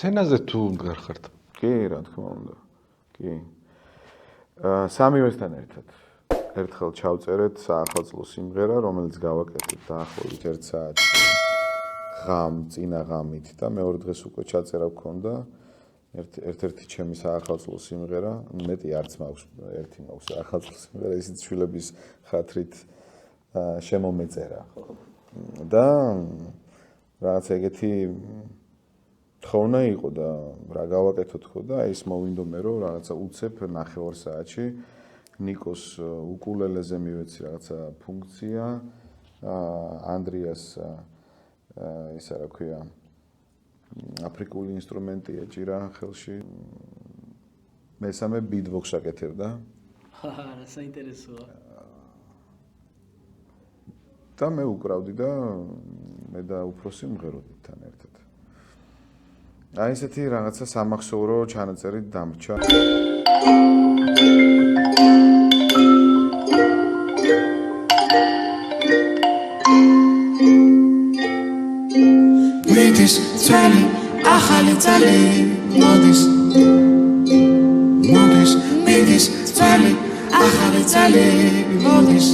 სცენაზე თუ მდგარ ხართ? კი, რა თქმა უნდა. კი. სამივესთან ერთად. ერთხელ ჩავწერეთ საახალწლო სიმღერა, რომელიც გავაკეთეთ დაახლოებით 1 საათი წინა ღამით და მეორე დღეს უკვე ჩაწერა გქონდა. ერთ-ერთი ჩემი საახალწლო სიმღერა, მეტი არც მაქვს, ერთი მაქვს საახალწლო სიმღერა, ისიც შვილების ხათრით შემომეწერა, ხო. და რაღაც ეგეთი თხოვნა იყო და რა გავაკეთოთ ხო და ის მოვინდო მე რომ რაღაცა უცებ 9 საათში ნიკოს უკულელეზე მივეცი რაღაცა ფუნქცია, ანდრიას ისა რა ქვია აფრიკული ინსტრუმენტი ეჭირა ხელში. მესამე ბიტბოქს აკეთებდა. რა საინტერესოა. და მე უკრავდი და მე და უფროსი მღეროდით თან ერთად. აი ესეთი რაღაცა სამახსოვრო ჩანაწერი დამრჩა. მიდის ძველი ახალი წელი მოდის მიდის ძველი ახალი წელი მოდის